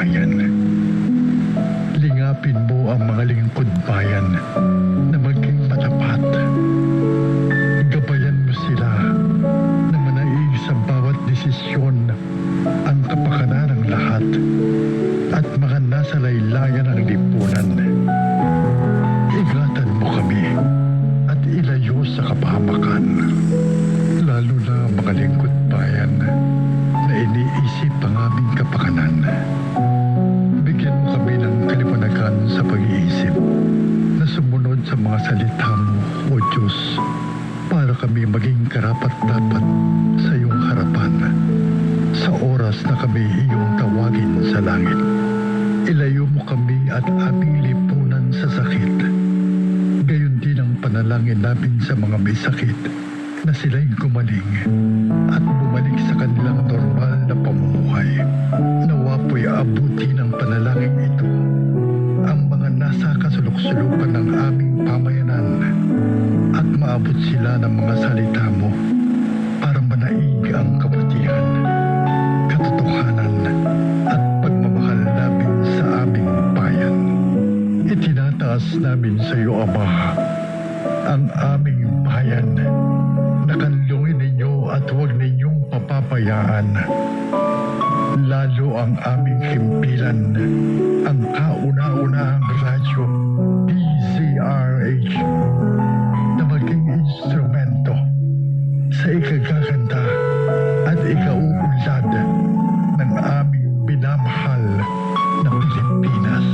bayan. Lingapin mo ang mga lingkod bayan na maging matapat. Gabayan mo sila na manaig sa bawat desisyon ang kapakanan ng lahat at mga nasa laylayan ng lipunan. Ingatan mo kami at ilayo sa kapahamakan, lalo na mga lingkod bayan na iniisip ang aming kapakanan. Bigyan mo kami ng kalipanagan sa pag-iisip na sumunod sa mga salita mo, O Diyos, para kami maging karapat-dapat sa iyong harapan sa oras na kami iyong tawagin sa langit. Ilayo mo kami at aming lipunan sa sakit. Gayon din ang panalangin namin sa mga may sakit na sila'y gumaling at bumalik sa kanilang normal na pamumuhay. Nawa po'y abuti ng panalangin ito ang mga nasa kasulok-sulukan ng aming pamayanan at maabot sila ng mga salita mo para manaig ang kabutihan, katotohanan at pagmamahal namin sa aming bayan. Itinataas namin sa iyo, Ama, ang aming bayan. Nakanlungin ninyo at huwag ninyong papapayaan. Lalo ang aming himpilan, ang kauna-unahang radyo, DZRH, na maging instrumento sa ikagaganda at ikauunlad ng aming binamahal na Pilipinas.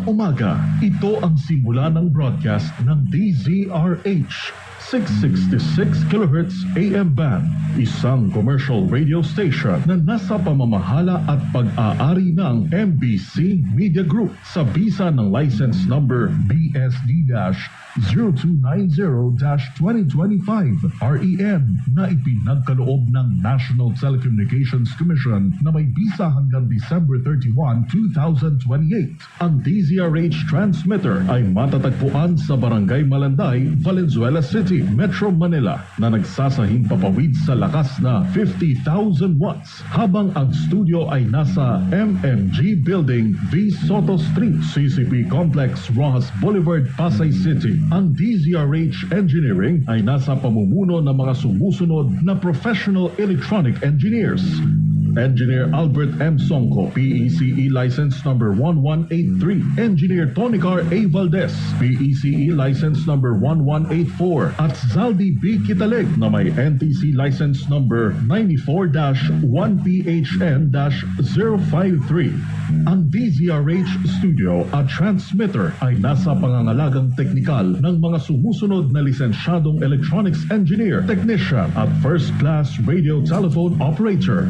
Umaga, ito ang simula ng broadcast ng DZRH 666 kHz AM band, isang commercial radio station na nasa pamamahala at pag-aari ng MBC Media Group sa bisa ng license number BSD-0290-2025 REN na ipinagkaloob ng National Telecommunications Commission na may bisa hanggang December 31, 2028. Ang DZRH transmitter ay matatagpuan sa Barangay Malanday, Valenzuela City, Metro Manila na nagsasahing papawid sa lakas na 50,000 watts habang ang studio ay nasa MMG Building, V. Soto Street, CCP Complex, Rojas Boulevard, Pasay City. Ang DZRH Engineering ay nasa pamumuno ng mga sumusunod na professional electronic engineers. Engineer Albert M. Songco, PECE license number 1183. Engineer Tonicar A. Valdez, PECE license number 1184. At Zaldi B. Kitaleg na may NTC license number 94-1PHN-053. Ang DZRH studio at transmitter ay nasa pangangalagang teknikal ng mga sumusunod na lisensyadong electronics engineer, technician at first-class radio telephone operator.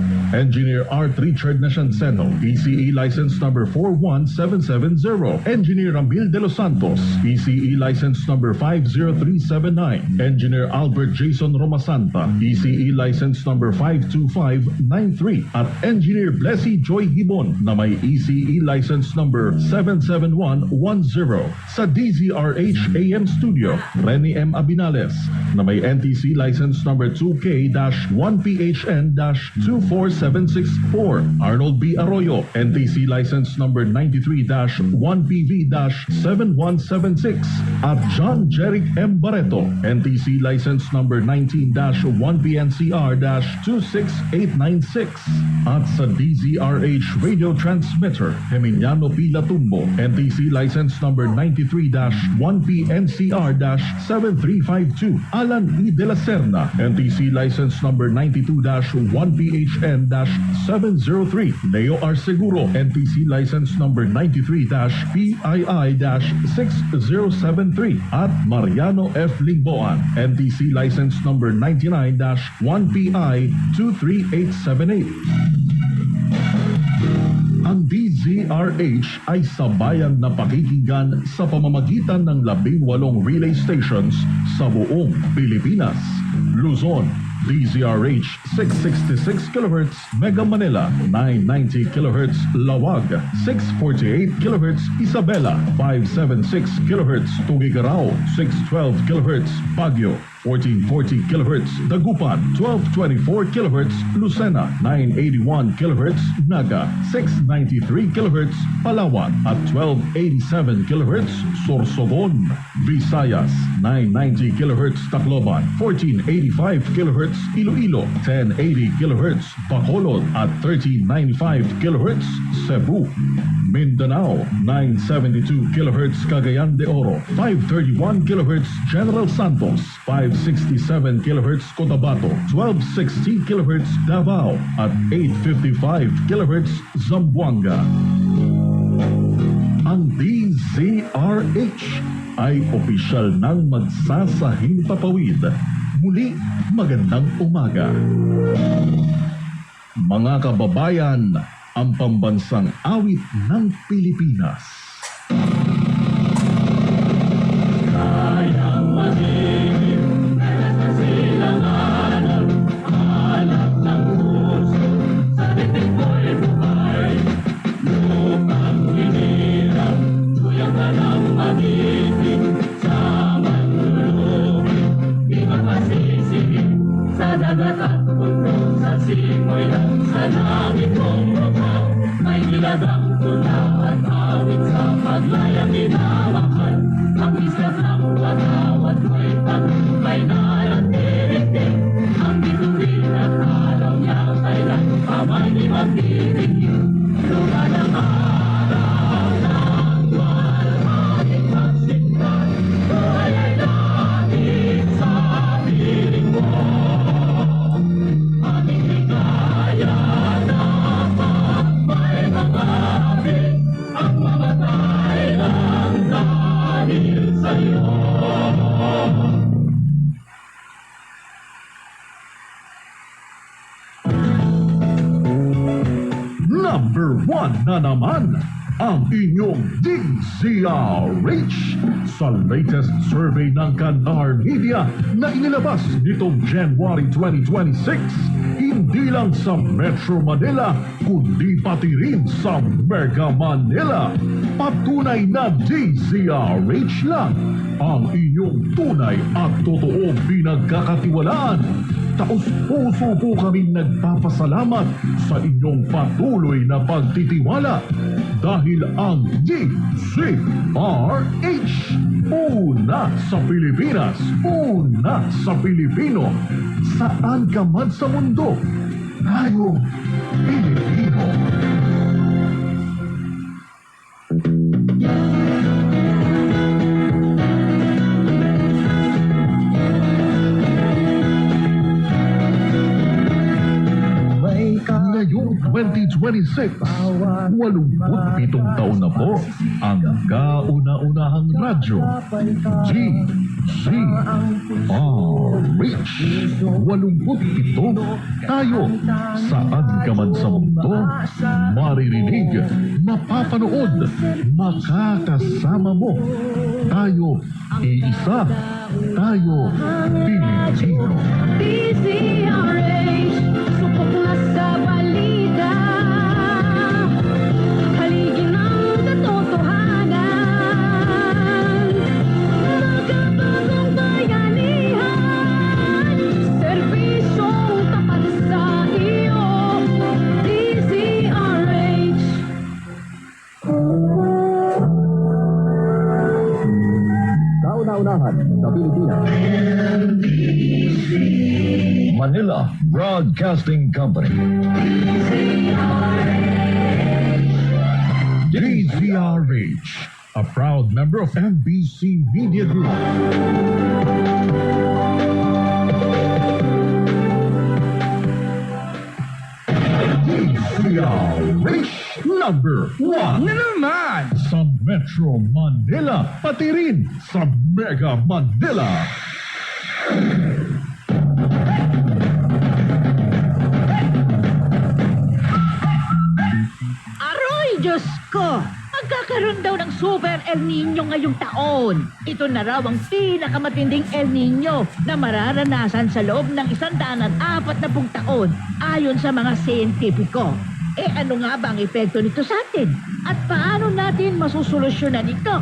Engineer Art Richard Nashanseno, PCE license number 41770. Engineer Ramil De Los Santos, PCE license number 50379. Engineer Albert Jason Romasanta, PCE license number 52593. At Engineer Blessy Joy Hibon na may ECE license number 77110. Sa DZRH AM Studio, Rene M. Abinales na may NTC license number 2K-1PHN-24764. Arnold B. Arroyo, NTC license number 93-1PV-7176. At John Jeric M. Barreto, NTC license number 19-1PNCR-26896. At sa DZRH radio transmitter, Geminiano P. Latumbo, NTC license number 93-1PNCR-7352. Alan E. De La Serna, NTC license number 92-1PHN-703. Leo R. Seguro, NTC license number 93-PII-6073. At Mariano F. Lingboan, NTC license number 99-1PI-23878. Ang DZRH ay sabayang napakikinggan sa pamamagitan ng 18 relay stations sa buong Pilipinas, Luzon, DZRH 666 kHz Mega Manila, 990 kHz Lawag, 648 kHz Isabela, 576 kHz Tugigaraw, 612 kHz Baguio, 1440 kHz Dagupan, 1224 kHz Lucena, 981 kHz Naga, 693 kHz Palawan at 1287 kHz Sorsogon. Visayas, 990 kHz Tacloban, 1485 kHz Iloilo, 1080 kHz Bacolod at 1395 kHz Cebu. Mindanao, 972 kHz Cagayan de Oro, 531 kHz General Santos, 567 kHz Cotabato, 1260 kHz Davao at 855 kHz Zamboanga. Ang DZRH ay opisyal ng magsasahing papawid. Muli, magandang umaga. Mga kababayan, ang pambansang awit ng Pilipinas. Kayang magiging sa silanganan, anak ng puso, sa titik ko'y buhay. Lupang hinirang, tuyang ka ng magiging, sa manlulupin, di magmasisipin, sa dagat at puno, sa simoy lang, sa langit mong rupaw. May nilagang tula at awit sa paglayang inawakan. Ang islat ng watawat mo'y tagumpay na natirindig. Ang bituin at araw niya kailan pa may di magdidinig. Lupa ng araw ng walhalik magsindan. Buhay ay langit sa piling mo. Aming ligaya na may mga ang mamatay lang dahil sa'yo. Number 1 na naman ang inyong DZRH sa latest survey ng Kanar Media na inilabas nitong January 2026. Hindi lang sa Metro Manila, kundi pati rin sa Mega Manila. Patunay na DZRH lang ang inyong tunay at totoong pinagkakatiwalaan. Taos-puso po kaming nagpapasalamat sa inyong patuloy na pagtitiwala dahil ang DZRH, una sa Pilipinas, una sa Pilipino, saan ka man sa mundo, tayo Pilipino. Ngayong 2026, 87 taon na po ang kauna-unahang radyo, DZRH. 87 tayo, saan ka man sa mundo, maririnig, mapapanood, makakasama mo. Tayo, iisa, tayo, Pilipino. DZRH, supok na sa balita, haligi ng katotohanan, magkabagong bayanihan, serbisyong tapat sa iyo, DZRH. Kauna-unahan sa Pilipinas. Manila Broadcasting Company. DZRH, a proud member of MBC Media Group. DZRH number 1 Na naman! sa Metro Manila, pati rin sa Mega Manila. Aroy, Diyos ko! Magkakaroon daw ng Super El Nino ngayong taon. Ito na raw ang pinakamatinding El Nino na mararanasan sa loob ng 140 taon ayon sa mga siyentipiko. Ano nga ba ang epekto nito sa atin? At paano natin masusolusyonan ito?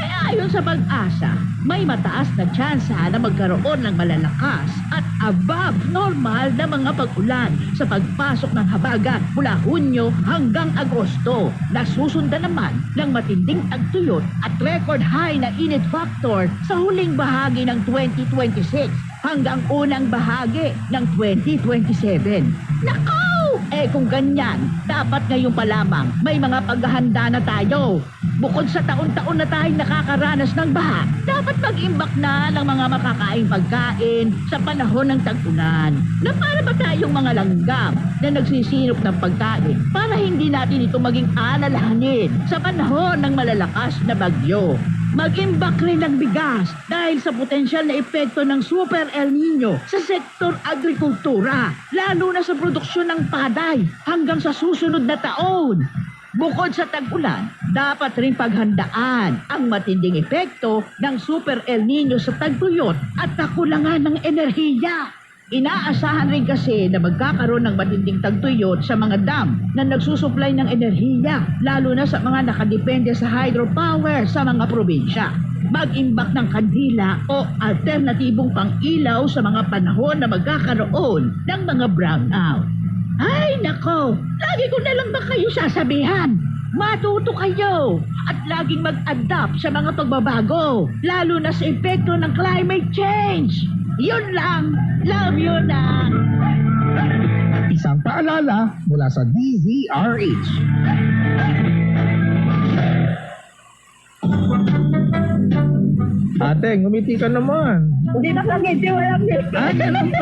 Ayon sa pag-asa, may mataas na tsansa na magkaroon ng malalakas at above normal na mga pag-ulan sa pagpasok ng habagat mula Hunyo hanggang Agosto. Nasusundan naman ng matinding tagtuyot at record high na init factor sa huling bahagi ng 2026 hanggang unang bahagi ng 2027. Nakaw! Kung ganyan, dapat ngayon pa lamang may mga paghahanda na tayo. Bukod sa taon-taon na tayong nakakaranas ng baha, dapat mag-imbak na ng mga makakaing pagkain sa panahon ng tag-ulan. Na para ba tayong mga langgam na nagsisinop ng pagkain para hindi natin ito maging alalahanin sa panahon ng malalakas na bagyo. Mag-imbak rin ng bigas dahil sa potensyal na epekto ng Super El Nino sa sektor agrikultura, lalo na sa produksyon ng paday hanggang sa susunod na taon. Bukod sa tag-ulan, dapat rin paghandaan ang matinding epekto ng Super El Nino sa tagtuyot at kakulangan ng enerhiya. Inaasahan rin kasi na magkakaroon ng matinding tagtuyot sa mga dam na nagsusupply ng enerhiya, lalo na sa mga nakadepende sa hydropower sa mga probinsya. Mag-imbak ng kandila o alternatibong pang-ilaw sa mga panahon na magkakaroon ng mga brownout. Ay, nako! Lagi ko na lang ba kayo sasabihan? Matuto kayo at laging mag-adapt sa mga pagbabago, lalo na sa epekto ng climate change. Yun lang. Love you na. Isang paalala mula sa DZRH. Ate, ngumiti ka naman. Hindi na kagiti, walang ngiti. Ganun ba?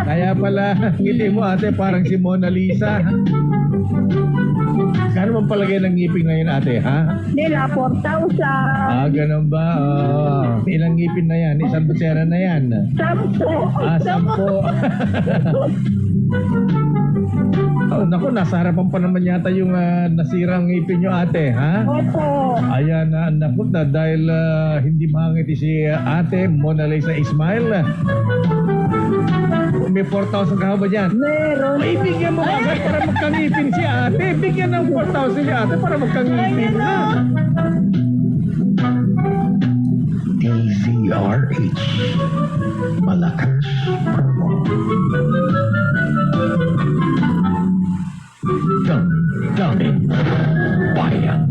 Kaya pala, ngiti mo ate parang si Mona Lisa. Kano man palagay ng ngipin ngayon ate, ha? Nila, 4,000. Ganun ba? Ilang ngipin na yan? Isang butsera na yan? 10. 10. Naku, nasa harapan pa naman yata yung nasirang ngipin nyo ate, ha? Opo. Ayan, naku na dahil hindi makangiti si ate Mona Lisa Ismail. May 4,000 ka ba dyan? Meron. Ay, bigyan mo agad para magkangipin si ate. Bigyan ng 4,000 si ate para magkangipin na. DZRH. Malakas promo. Damdamin bayan.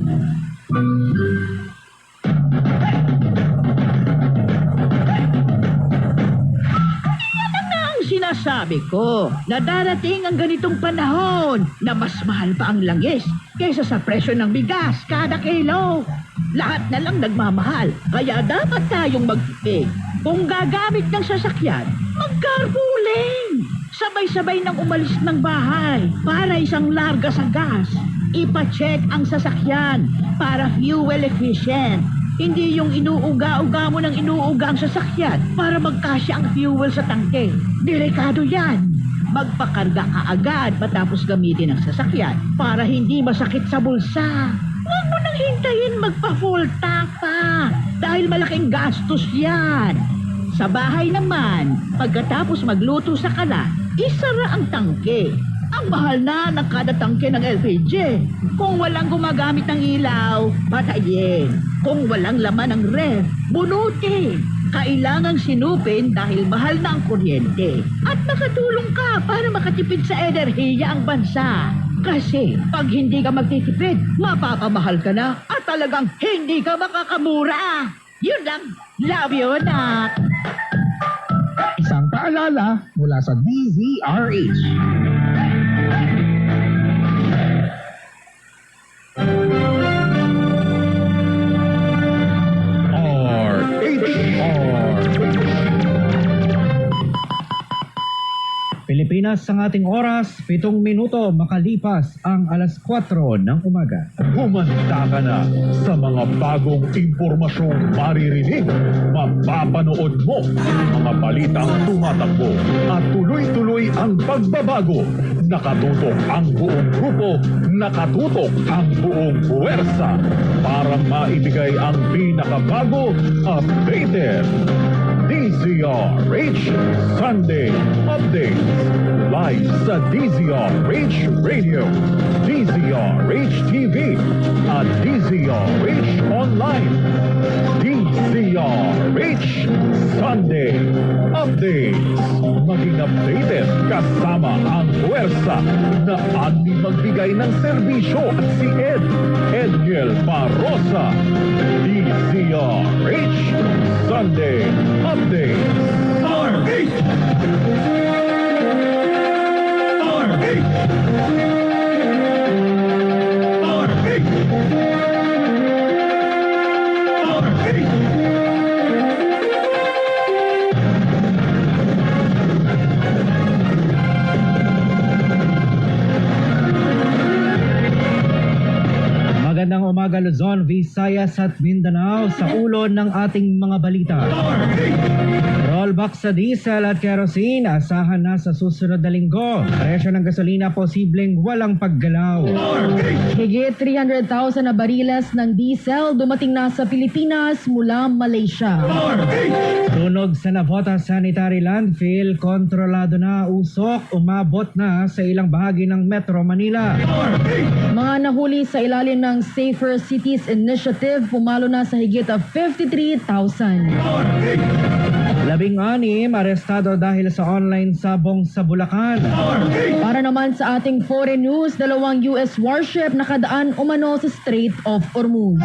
Sinasabi ko na darating ang ganitong panahon na mas mahal pa ang langis kaysa sa presyo ng bigas kada kilo. Lahat na lang nagmamahal, kaya dapat tayong magtipid. Kung gagamit ng sasakyan, mag-carpooling. Sabay-sabay nang umalis ng bahay para isang larga sa gas. Ipacheck ang sasakyan para fuel efficient. Hindi yung inuuga-uga mo ng inuuga ang sasakyan para magkasya ang fuel sa tangke. Delikado yan. Magpakarga ka agad matapos gamitin ang sasakyan para hindi masakit sa bulsa. Huwag mo nang hintayin magpa-full tank pa dahil malaking gastos yan. Sa bahay naman, pagkatapos magluto sa kala, isara ang tangke. Ang mahal na ng kada tangke ng LPG. Kung walang gumagamit ng ilaw, patayin. Kung walang laman ng ref, bunutin. Kailangang sinupin dahil mahal na ang kuryente. At makatulong ka para makatipid sa enerhiya ang bansa. Kasi pag hindi ka magtitipid, mapapamahal ka na at talagang hindi ka makakamura. Yun lang. Love you, anak. Isang paalala mula sa DZRH. Pilipinas ang ating oras, 7 minuto makalipas ang alas 4 ng umaga. Humanda ka na sa mga bagong impormasyong maririnig, mapapanood mo, mga balitang tumatakbo at tuloy-tuloy ang pagbabago. Nakatutok ang buong grupo, nakatutok ang buong puwersa para maibigay ang pinakabago, updated DZRH Sunday Updates. Live sa DZRH Radio, DZRH TV, at DZRH Online. DZRH Sunday Updates. Maging updated kasama ang puwersa na ani magbigay ng serbisyo at si Edniel Parosa. DZRH Sunday Updates. Magandang umaga Luzon, Visayas at Mindanao sa ulo ng ating mga balita. Rollback sa diesel at kerosene, asahan na sa susunod na linggo. Presyo ng gasolina posibleng walang paggalaw. Higit 300,000 na bariles ng diesel dumating na sa Pilipinas mula Malaysia. Tunog sa Navota Sanitary Landfill, kontrolado na usok, umabot na sa ilang bahagi ng Metro Manila. Mga nahuli sa ilalim ng Safer Cities Initiative pumalo na sa higit 53,000. 16 arestado dahil sa online sabong sa Bulacan. Para naman sa ating foreign news, 2 US warship nakadaan umano sa Strait of Hormuz.